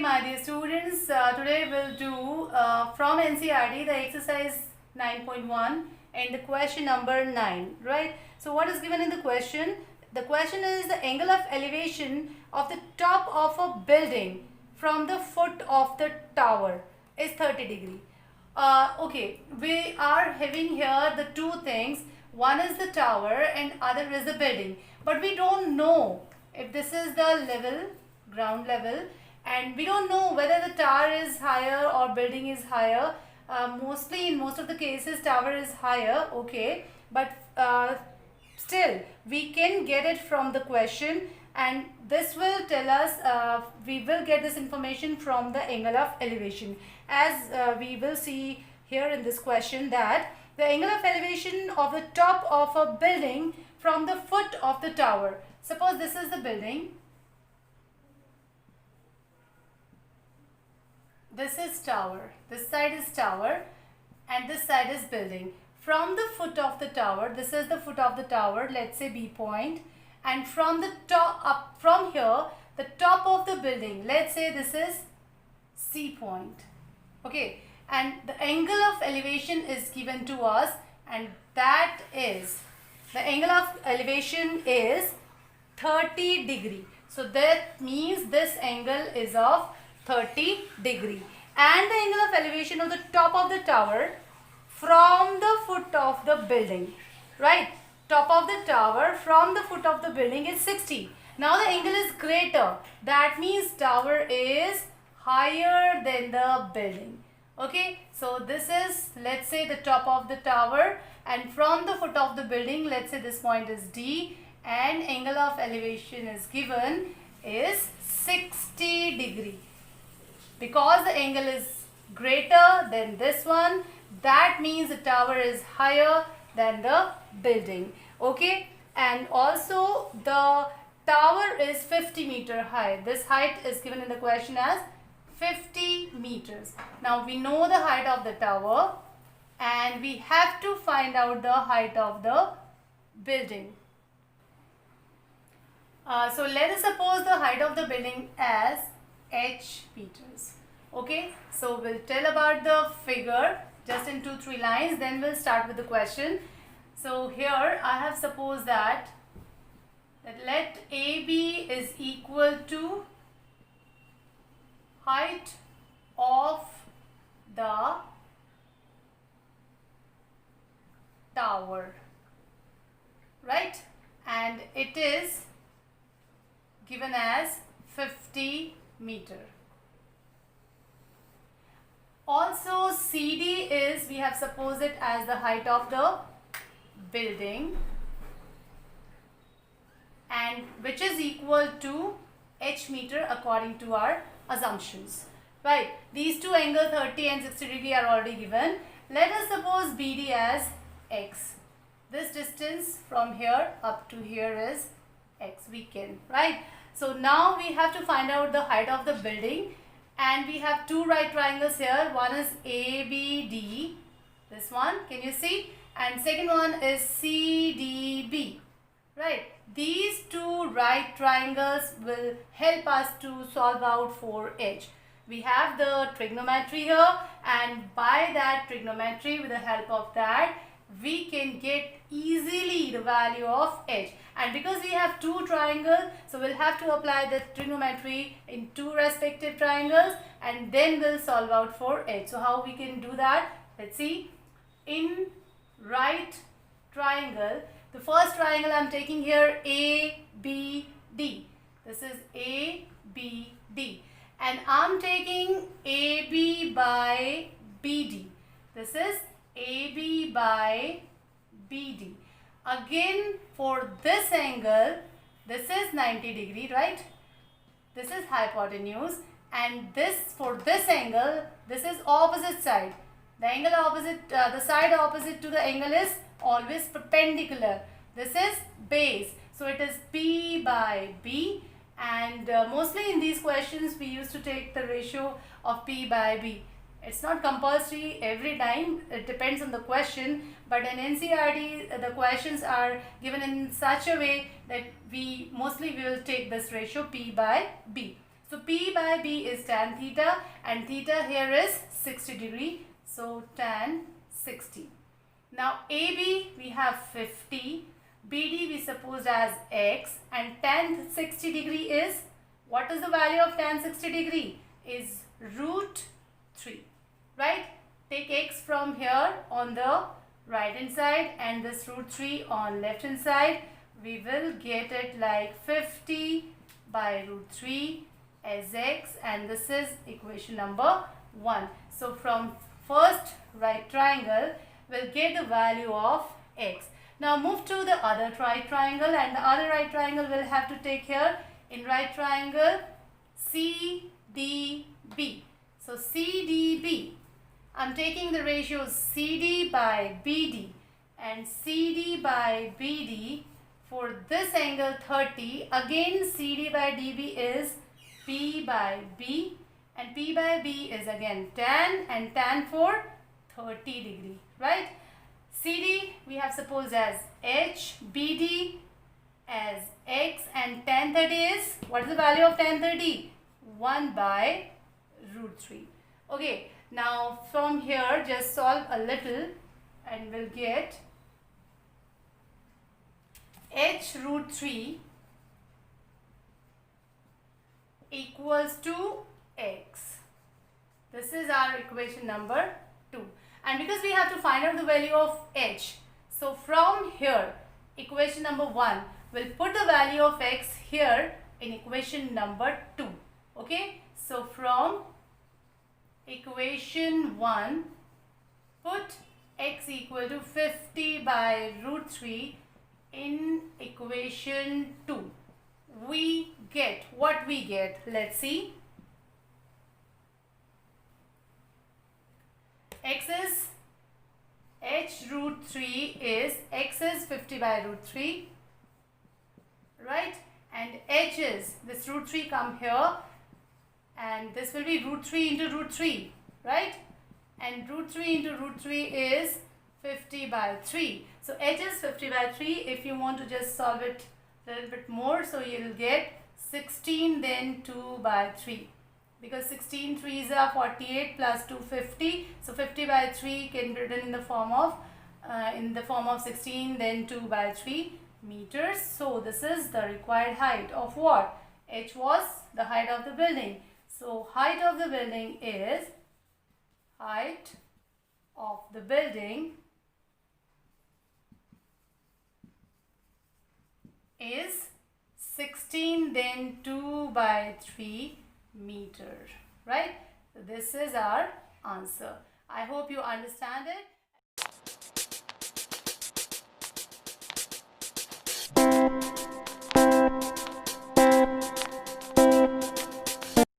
my dear students, today we'll do from NCERT the exercise 9.1 and the question number 9, right? So what is given in the question? The question is the angle of elevation of the top of a building from the foot of the tower is 30 degree. Okay, we are having here the two things. One is the tower and other is the building. But we don't know if this is the level, ground level, and we don't know whether the tower is higher or building is higher. Mostly in most of the cases tower is higher, okay, but still we can get it from the question, and this will tell us, we will get this information from the angle of elevation, as we will see here in this question that the angle of elevation of the top of a building from the foot of the tower. Suppose this is the building, this is tower, this side is tower and this side is building. From the foot of the tower, this is the foot of the tower, let's say B point, and from the top up from here, the top of the building, let's say this is C point, okay, and the angle of elevation is given to us, and that is, the angle of elevation is 30 degree. So that means this angle is of 30 degree, and the angle of elevation of the top of the tower from the foot of the building, right? Top of the tower from the foot of the building is 60. Now the angle is greater. That means tower is higher than the building. Okay, so this is, let's say, the top of the tower, and from the foot of the building, let's say this point is D, and angle of elevation is given is 60 degree. Because the angle is greater than this one, that means the tower is higher than the building. Okay, and also the tower is 50 meter high. This height is given in the question as 50 meters. Now we know the height of the tower and we have to find out the height of the building. So let us suppose the height of the building as h meters. Okay, so we'll tell about the figure just in 2-3 lines, then we'll start with the question. So here I have supposed that let AB is equal to height of the tower, right, and it is given as 50 meter. Also CD is, we have supposed it as the height of the building, and which is equal to h meter according to our assumptions, right? These two angles 30 and 60 degree are already given. Let us suppose BD as x. This distance from here up to here is x, we can, right? So now we have to find out the height of the building, and we have two right triangles here. One is ABD, this one, can you see? And second one is CDB, right? These two right triangles will help us to solve out for h. We have the trigonometry here, and by that trigonometry, with the help of that, we can get easily the value of h. And because we have two triangles, so we'll have to apply the trigonometry in two respective triangles, and then we'll solve out for h. So how we can do that? Let's see. In right triangle, the first triangle I'm taking here ABD. This is ABD, and I'm taking AB by BD. This is AB by BD. Again, for this angle, this is 90 degree, right? This is hypotenuse, and this, for this angle, this is opposite side. The angle opposite, the side opposite to the angle is always perpendicular. This is base, so it is P by B, and mostly in these questions we used to take the ratio of P by B. It's not compulsory every time, it depends on the question, but in NCERT the questions are given in such a way that we will take this ratio P by B. So P by B is tan theta, and theta here is 60 degree. So tan 60. Now AB we have 50, BD we suppose as X, and tan 60 degree is, what is the value of tan 60 degree? Is root 3, right? Take X from here on the right hand side and this root 3 on left hand side. We will get it like 50 by root 3 as X, and this is equation number 1. So from first right triangle we'll get the value of X. Now move to the other right triangle, and the other right triangle we'll have to take here in right triangle CDB. So CDB, I'm taking the ratios CD by BD, and CD by BD for this angle 30, again CD by DB is P by B, and P by B is again tan, and tan for 30 degree, right? CD we have supposed as H, BD as X, and tan 30 is, what is the value of tan 30? 1 by root 3. Okay, now from here just solve a little and we'll get H root 3 equals to X. This is our equation number 2. And because we have to find out the value of H, so from here equation number 1, we'll put the value of X here in equation number 2. Okay, so from equation 1, put X equal to 50 by root 3 in equation 2. We get what we get. Let's see. X is H root 3 is, X is 50 by root 3, right? And H is, this root 3 come here, and this will be root 3 into root 3, right? And root 3 into root 3 is 50 by 3. So H is 50 by 3. If you want to just solve it a little bit more, so you will get 16 then 2 by 3. Because 16 3s are 48 plus 250. So 50 by 3 can be written in the form of 16 then 2 by 3 meters. So this is the required height of what? H was the height of the building. So height of the building is, height of the building is 16 then 2 by 3 meter, right? So this is our answer. I hope you understand it.